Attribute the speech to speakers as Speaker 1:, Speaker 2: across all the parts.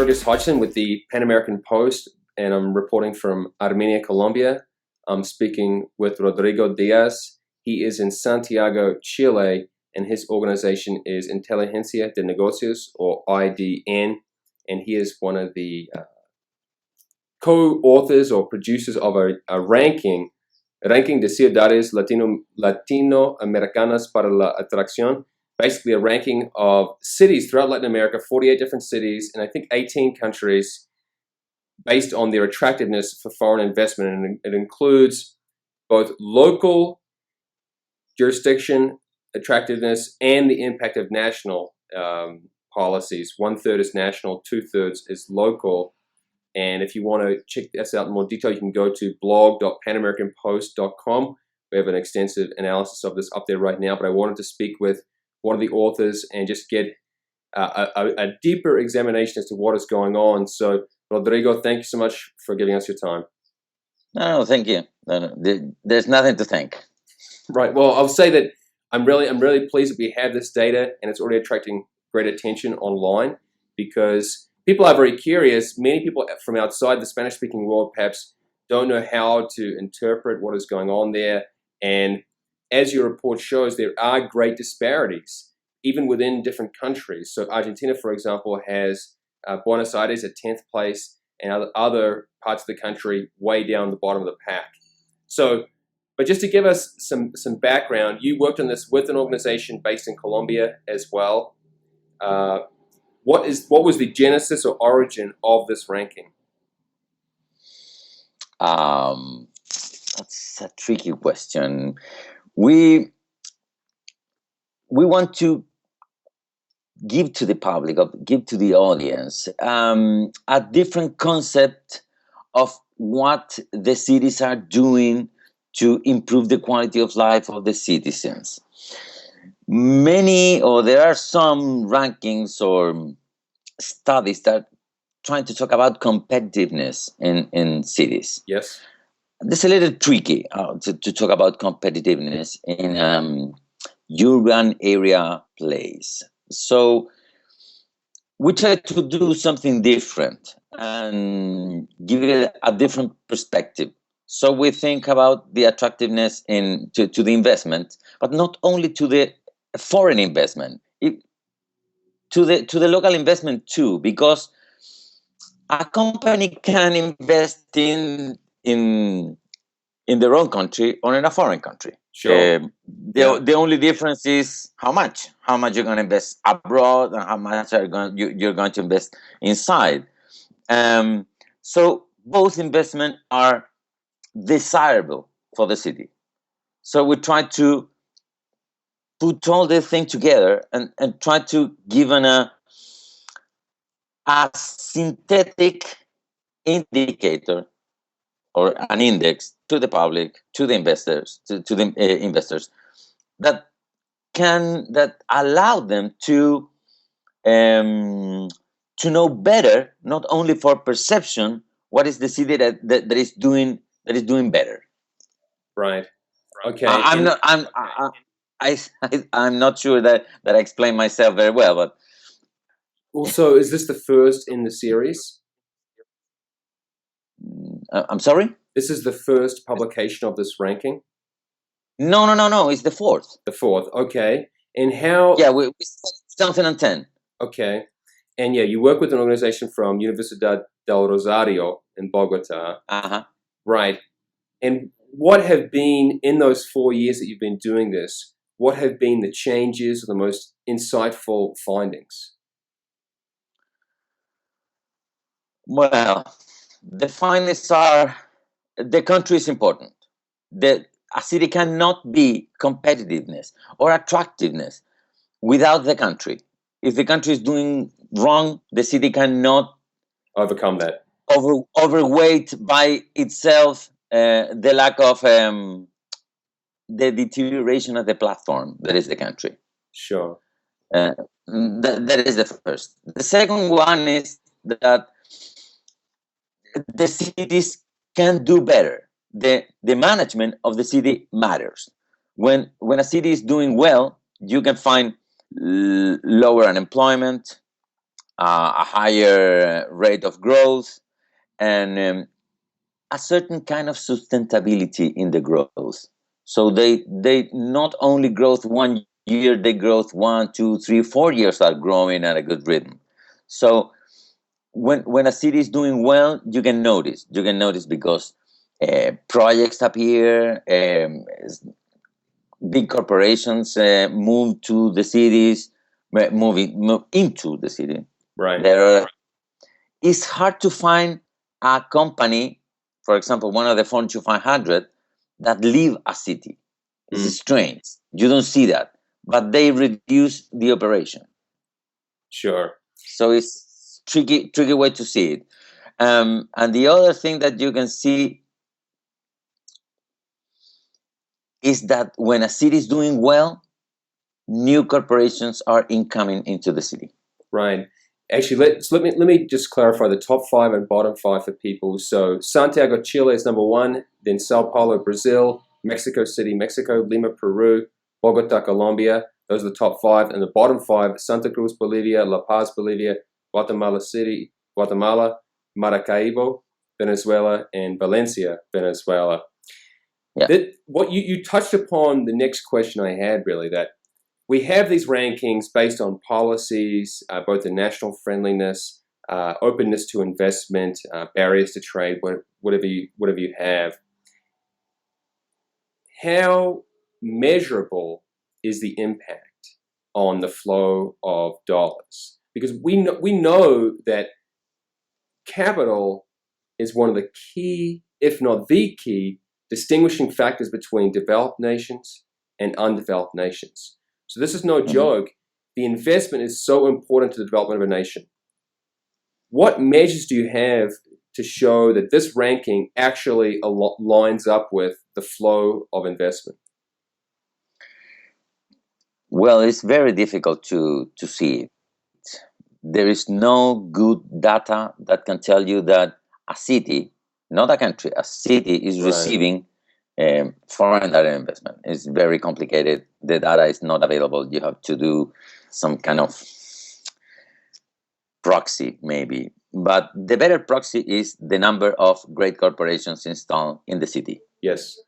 Speaker 1: Fergus Hodgson with the PanAmerican Post, and I'm reporting from Armenia, Colombia. I'm speaking with Rodrigo Diaz. He is in Santiago, Chile, and his organization is Inteligencia de Negocios, or IDN, and he is one of the co-authors or producers of a ranking de ciudades latinoamericanas para la atracción, basically a ranking of cities throughout Latin America, 48 different cities, and I think 18 countries, based on their attractiveness for foreign investment. And it includes both local jurisdiction attractiveness and the impact of national policies. 1/3 is national, 2/3 is local. And if you want to check this out in more detail, you can go to blog.panamericanpost.com. We have an extensive analysis of this up there right now, but I wanted to speak with one of the authors and just get a deeper examination as to what is going on. So, Rodrigo, thank you so much for giving us your time.
Speaker 2: No, thank you. No, there's nothing to thank.
Speaker 1: Right. Well, I'll say that I'm really pleased that we have this data, and it's already attracting great attention online because people are very curious. Many people from outside the Spanish-speaking world perhaps don't know how to interpret what is going on there. And as your report shows, there are great disparities, even within different countries. So Argentina, for example, has Buenos Aires at 10th place and other parts of the country way down the bottom of the pack. So, but just to give us some background, you worked on this with an organization based in Colombia as well. What was the genesis or origin of this ranking?
Speaker 2: That's a tricky question. We want to give to the public, give to the audience, a different concept of what the cities are doing to improve the quality of life of the citizens. There are some rankings or studies that trying to talk about competitiveness in cities.
Speaker 1: Yes.
Speaker 2: It's a little tricky to talk about competitiveness in urban area place. So we try to do something different and give it a different perspective. So we think about the attractiveness to the investment, but not only to the foreign investment, to the local investment too, because a company can invest in their own country or in a foreign country.
Speaker 1: Sure.
Speaker 2: The only difference is how much you're going to invest abroad and how much you're going to invest inside. So both investment are desirable for the city. So we try to put all the thing together and try to give a synthetic indicator or an index to the public, to the investors, to the investors that allow them to know better, not only for perception, what is the city that is doing better.
Speaker 1: Right. Okay.
Speaker 2: I'm not sure that I explained myself very well, but
Speaker 1: also, is this the first in the series?
Speaker 2: I'm sorry?
Speaker 1: This is the first publication of this ranking?
Speaker 2: No. It's the fourth.
Speaker 1: The fourth. Okay. And how?
Speaker 2: Yeah, we started 2010.
Speaker 1: Okay. And yeah, you work with an organization from Universidad del Rosario in Bogota.
Speaker 2: Uh-huh.
Speaker 1: Right. And what have been, in those 4 years that you've been doing this, what have been the changes or the most insightful findings?
Speaker 2: Well, the findings are the country is important. A city cannot be competitiveness or attractiveness without the country. If the country is doing wrong, the city cannot
Speaker 1: overcome that.
Speaker 2: Overweight by itself the lack of the deterioration of the platform that is the country.
Speaker 1: Sure.
Speaker 2: That is the first. The second one is that the cities can do better. The management of the city matters. When a city is doing well, you can find lower unemployment, a higher rate of growth, and a certain kind of sustainability in the growth. So they not only growth 1 year, they growth 1, 2, 3, 4 years are growing at a good rhythm. So when a city is doing well, you can notice. You can notice because projects appear, big corporations move to the cities, move into the city.
Speaker 1: Right.
Speaker 2: It's hard to find a company, for example, one of the Fortune 500, that leave a city. It's strange. You don't see that, but they reduce the operation.
Speaker 1: Sure.
Speaker 2: So it's tricky way to see it. And the other thing that you can see is that when a city is doing well, new corporations are incoming into the city.
Speaker 1: Right. Actually, let me just clarify the top 5 and bottom 5 for people. So Santiago, Chile is number 1, then Sao Paulo, Brazil, Mexico City, Mexico, Lima, Peru, Bogota, Colombia. Those are the top 5, and the bottom 5: Santa Cruz, Bolivia; La Paz, Bolivia; Guatemala City, Guatemala; Maracaibo, Venezuela; and Valencia, Venezuela.
Speaker 2: Yeah.
Speaker 1: What you touched upon the next question I had, really, that we have these rankings based on policies, both the national friendliness, openness to investment, barriers to trade, whatever you have. How measurable is the impact on the flow of dollars? Because we know that capital is one of the key, if not the key, distinguishing factors between developed nations and undeveloped nations. So this is no joke. The investment is so important to the development of a nation. What measures do you have to show that this ranking actually lines up with the flow of investment?
Speaker 2: Well, it's very difficult to see it. There is no good data that can tell you that a city, not a country, a city is receiving foreign direct investment. It's very complicated. The data is not available. You have to do some kind of proxy, maybe. But the better proxy is the number of great corporations installed in the city.
Speaker 1: Yes.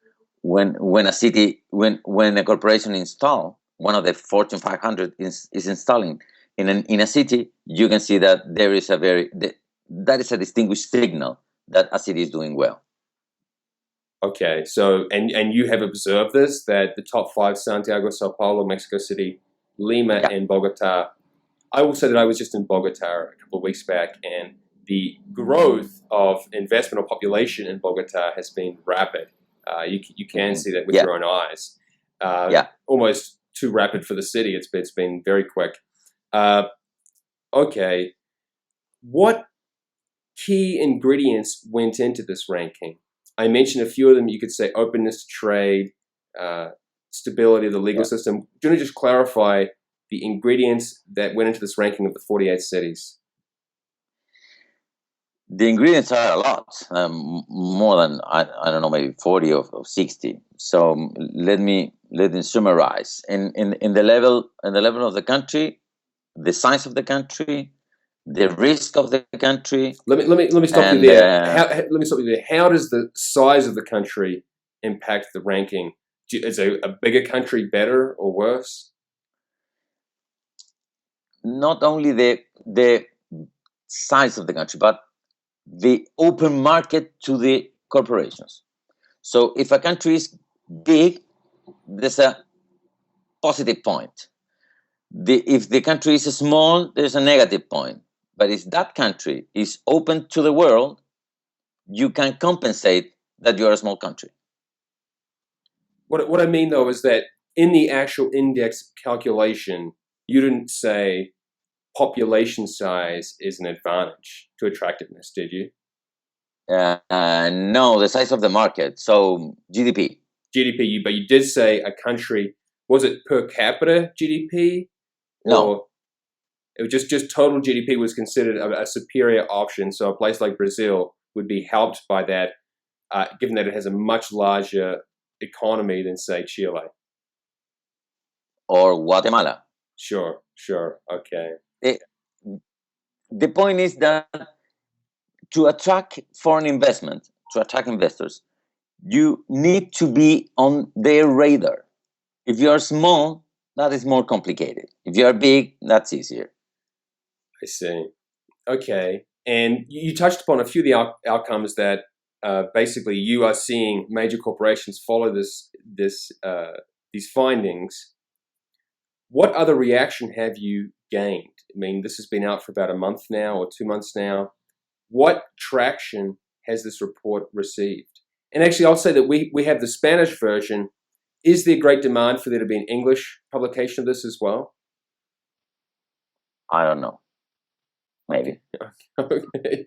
Speaker 2: When a corporation install, one of the Fortune 500 is installing in a city, you can see that there is that is a distinguished signal that a city is doing well.
Speaker 1: Okay, so and you have observed this, that the top 5: Santiago, Sao Paulo, Mexico City, Lima, and Bogota. I will say that I was just in Bogota a couple of weeks back, and the growth of investment or population in Bogota has been rapid. You can see that with your own eyes. Almost too rapid for the city. It's been very quick. Okay, what key ingredients went into this ranking? I mentioned a few of them. You could say openness to trade, stability of the legal system. Do you want to just clarify the ingredients that went into this ranking of the 48 cities?
Speaker 2: The ingredients are a lot, more than I don't know, maybe 40 or 60. So let me summarize. In the level of the country, the size of the country, the risk of the country.
Speaker 1: Let me stop you there. Let me stop you there. How does the size of the country impact the ranking? Is a bigger country better or worse?
Speaker 2: Not only the size of the country, but the open market to the corporations. So if a country is big, there's a positive point. If the country is small, there's a negative point. But if that country is open to the world, you can compensate that you're a small country.
Speaker 1: What I mean, though, is that in the actual index calculation, you didn't say population size is an advantage to attractiveness, did you?
Speaker 2: No, the size of the market. So GDP.
Speaker 1: GDP, but you did say a country. Was it per capita GDP?
Speaker 2: No.
Speaker 1: It was just total GDP was considered a superior option. So a place like Brazil would be helped by that, given that it has a much larger economy than, say, Chile.
Speaker 2: Or Guatemala.
Speaker 1: Sure. Okay.
Speaker 2: the point is that to attract foreign investment, to attract investors, you need to be on their radar. If you are small, that is more complicated. If you are big, that's easier.
Speaker 1: I see. Okay. And you touched upon a few of the outcomes that basically you are seeing major corporations follow these findings. What other reaction have you gained? I mean, this has been out for about a month now or 2 months now. What traction has this report received? And actually, I'll say that we have the Spanish version. Is there great demand for there to be an English publication of this as well?
Speaker 2: I don't know. Maybe.
Speaker 1: Okay.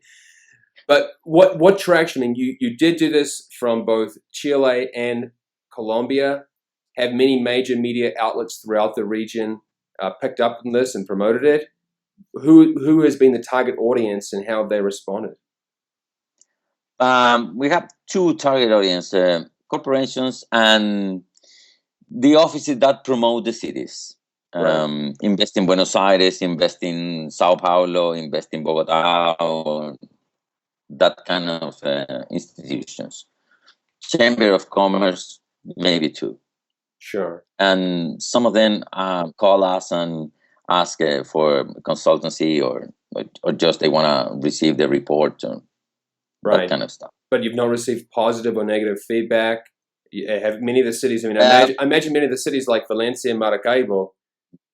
Speaker 1: But what traction? I mean, you did do this from both Chile and Colombia. Have many major media outlets throughout the region picked up on this and promoted it? Who has been the target audience and how have they responded?
Speaker 2: We have two target audience, corporations and the offices that promote the cities.
Speaker 1: Right.
Speaker 2: Invest in Buenos Aires, invest in Sao Paulo, invest in Bogota, or that kind of institutions. Chamber of Commerce, maybe too.
Speaker 1: Sure.
Speaker 2: And some of them call us and ask for consultancy or just they want to receive the report or that kind of stuff.
Speaker 1: But you've not received positive or negative feedback? Have many of the cities, I mean, I imagine many of the cities like Valencia and Maracaibo,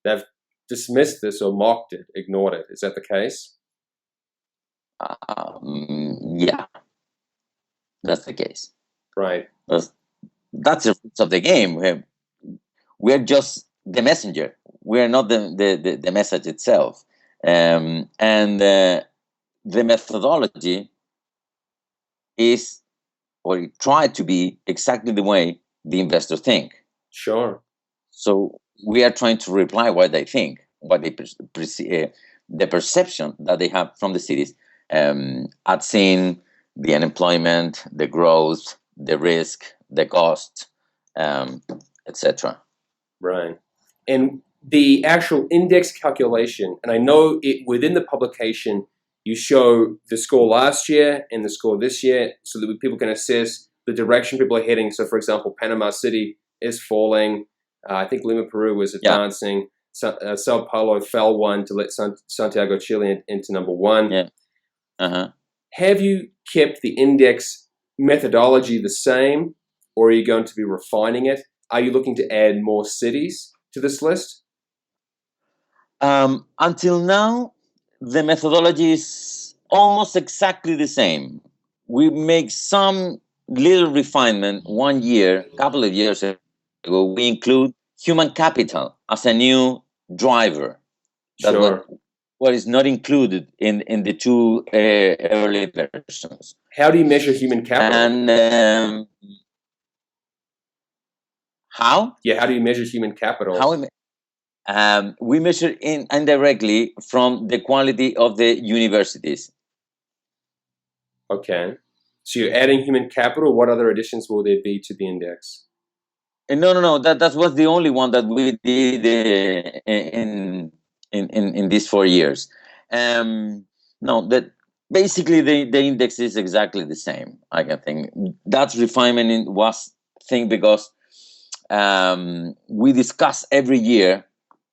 Speaker 1: they've dismissed this or mocked it, ignored it. Is that the case?
Speaker 2: Yeah, that's the case.
Speaker 1: Right.
Speaker 2: That's the fruits of the game. We're just the messenger. We're not the message itself. And the methodology is, or it tried to be, exactly the way the investors think.
Speaker 1: Sure.
Speaker 2: So we are trying to reply what they think, what they the perception that they have from the cities, at seeing the unemployment, the growth, the risk, the cost, etc.
Speaker 1: Right. And the actual index calculation, and I know within the publication, you show the score last year and the score this year so that people can assess the direction people are heading. So, for example, Panama City is falling. I think Lima, Peru was advancing. Yeah. Sao Paulo fell one to let Santiago, Chile into number one.
Speaker 2: Yeah. Uh-huh.
Speaker 1: Have you kept the index methodology the same, or are you going to be refining it? Are you looking to add more cities to this list?
Speaker 2: Until now, the methodology is almost exactly the same. We make some little refinement. 1 year, couple of years ago, we include human capital as a new driver.
Speaker 1: Sure.
Speaker 2: What is not included in the two early versions.
Speaker 1: How do you measure human capital?
Speaker 2: And how?
Speaker 1: Yeah, how do you measure human capital?
Speaker 2: We measure indirectly from the quality of the universities.
Speaker 1: Okay. So you're adding human capital. What other additions will there be to the index?
Speaker 2: No. That was the only one that we did in these 4 years. No, that basically the index is exactly the same. I can think that's refinement was thing because we discuss every year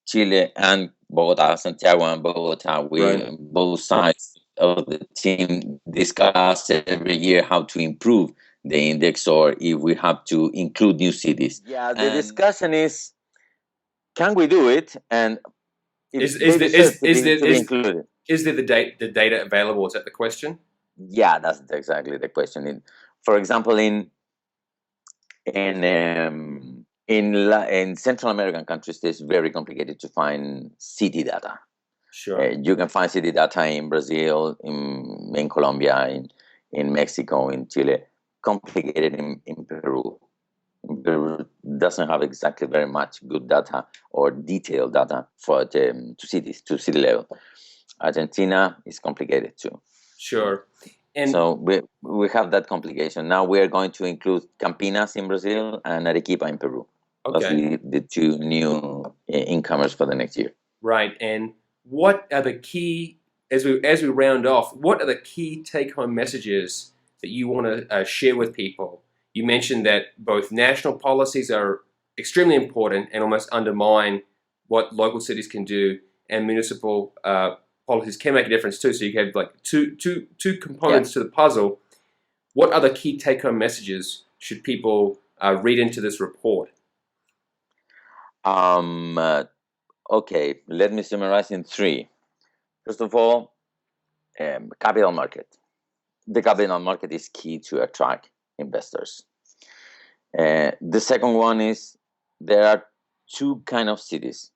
Speaker 2: Chile and Bogota, Santiago and Bogota. We both sides of the team discuss every year how to improve the index or if we have to include new cities. Yeah, the discussion is, can we do it? And
Speaker 1: is there the data available? Is that the question?
Speaker 2: Yeah, that's exactly the question. For example, in Central American countries, it's very complicated to find city data.
Speaker 1: Sure.
Speaker 2: You can find city data in Brazil, in Colombia, in Mexico, in Chile. Complicated in Peru. Peru doesn't have exactly very much good data or detailed data for to cities, to city level. Argentina is complicated too.
Speaker 1: Sure. And
Speaker 2: so we have that complication. Now we are going to include Campinas in Brazil and Arequipa in Peru.
Speaker 1: Okay.
Speaker 2: That's the two new incomers for the next year.
Speaker 1: Right. And what are the key as we round off, what are the key take-home messages that you want to share with people? You mentioned that both national policies are extremely important and almost undermine what local cities can do, and municipal policies can make a difference too. So you have like two components to the puzzle. What other key take-home messages should people read into this report?
Speaker 2: Okay, let me summarize in three. First of all, capital market. The capital market is key to attract investors. The second one is there are two kind of cities: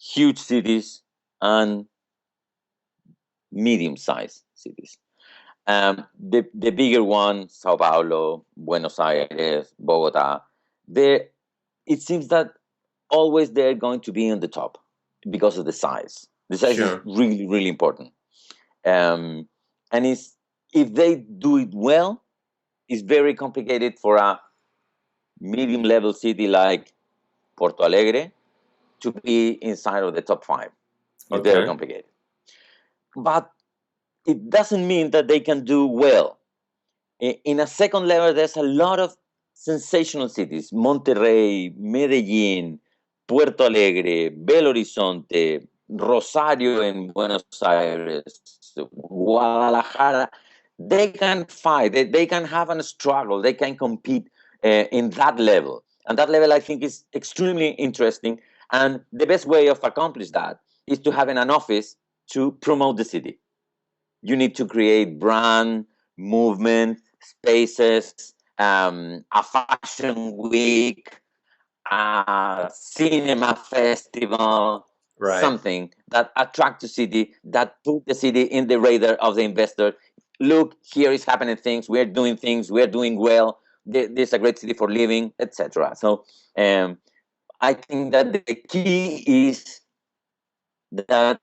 Speaker 2: huge cities and medium-sized cities. The bigger one, Sao Paulo, Buenos Aires, Bogota, it seems that always they're going to be on the top because of the size. The size is really, really important. And if they do it well, it's very complicated for a medium-level city like Porto Alegre to be inside of the top 5. It's very complicated. But it doesn't mean that they can do well. In a second level, there's a lot of sensational cities: Monterrey, Medellin, Puerto Alegre, Belo Horizonte, Rosario in Buenos Aires, Guadalajara. They can fight, they can have a struggle, they can compete in that level. And that level, I think, is extremely interesting. And the best way of accomplish that is to have an office to promote the city. You need to create brand, movement, spaces, a fashion week, a cinema festival, something that attract the city, that put the city in the radar of the investor. Look, here is happening things. We're doing things. We're doing well. This is a great city for living, etc. So I think that the key is that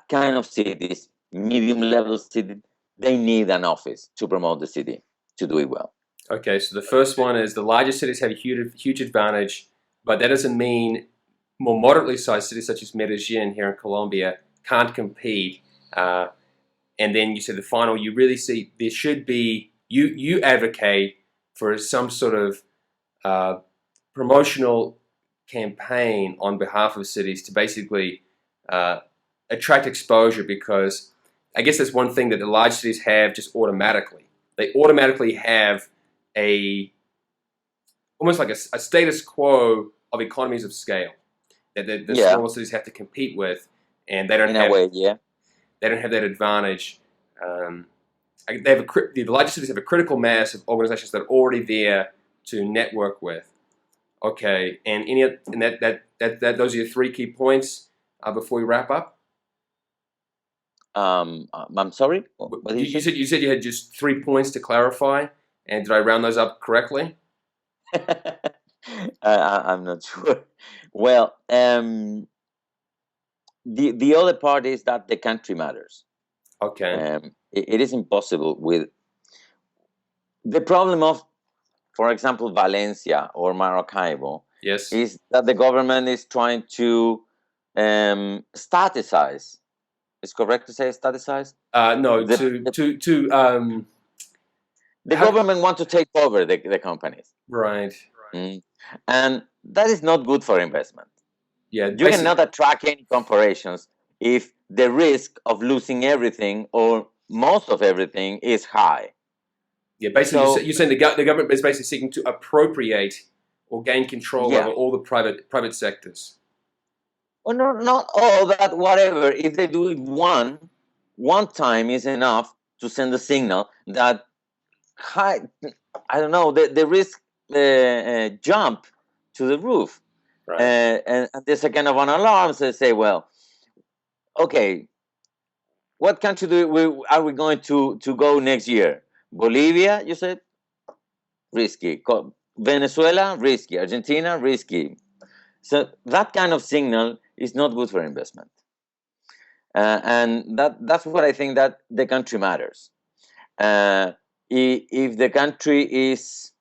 Speaker 2: kind of cities, medium-level cities, they need an office to promote the city, to do it well.
Speaker 1: Okay, so the first one is the largest cities have a huge advantage, but that doesn't mean more moderately sized cities such as Medellin here in Colombia can't compete. And then you said the final, you really see there should be, you advocate for some sort of promotional campaign on behalf of cities to basically attract exposure, because I guess that's one thing that the large cities have just automatically. They automatically have almost like a status quo of economies of scale that the smaller cities have to compete with, and they don't have they don't have that advantage. The larger cities have a critical mass of organizations that are already there to network with. Okay, and those are your three key points before we wrap up.
Speaker 2: I'm sorry.
Speaker 1: You said you had just 3 points to clarify, and did I round those up correctly?
Speaker 2: I'm not sure. Well, the other part is that the country matters.
Speaker 1: Okay.
Speaker 2: It is impossible with the problem of, for example, Valencia or Maracaibo.
Speaker 1: Yes.
Speaker 2: Is that the government is trying to staticize? It's correct to say staticize?
Speaker 1: No,
Speaker 2: the government wants to take over the companies.
Speaker 1: Right.
Speaker 2: And that is not good for investment.
Speaker 1: Yeah,
Speaker 2: you cannot attract any corporations if the risk of losing everything or most of everything is high.
Speaker 1: Yeah, basically, you're saying the government is basically seeking to appropriate or gain control over all the private sectors.
Speaker 2: Well, no, not all that. Whatever. If they do it one time is enough to send a signal that I don't know, the risk jump to the roof.
Speaker 1: Right.
Speaker 2: And there's a kind of an alarm. So they say, well, okay, what country are we going to go next year? Bolivia, you said? Risky. Venezuela, risky. Argentina, risky. So that kind of signal is not good for investment. And that's what I think, that the country matters. If the country is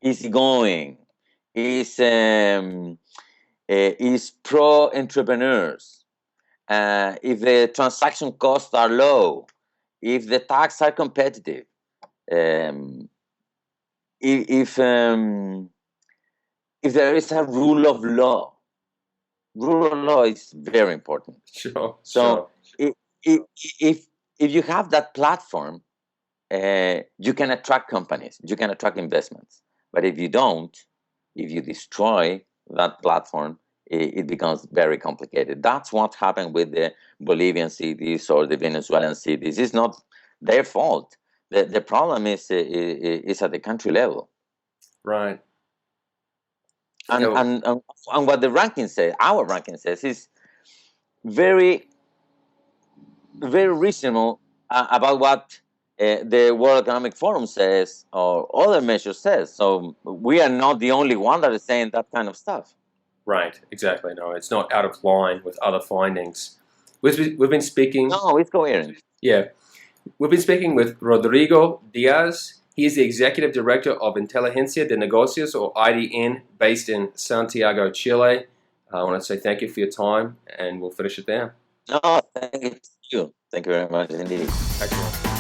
Speaker 2: easygoing, is pro entrepreneurs, if the transaction costs are low, if the tax are competitive, if there is a rule of law. Rule of law is very important.
Speaker 1: Sure.
Speaker 2: So if you have that platform, you can attract companies, you can attract investments. But if you don't, if you destroy that platform, it becomes very complicated. That's what happened with the Bolivian cities or the Venezuelan cities. It's not their fault. The problem is at the country level.
Speaker 1: Right.
Speaker 2: And what the ranking says, our ranking says, is very, very reasonable about what the World Economic Forum says or other measures says. So we are not the only one that is saying that kind of stuff.
Speaker 1: Right, exactly. No, it's not out of line with other findings. We've been speaking.
Speaker 2: No, it's coherent.
Speaker 1: Yeah. We've been speaking with Rodrigo Diaz. He is the Executive Director of Inteligencia de Negocios, or IDN, based in Santiago, Chile. I want to say thank you for your time, and we'll finish it there.
Speaker 2: No, thank you. Thank you very much indeed.
Speaker 1: Excellent.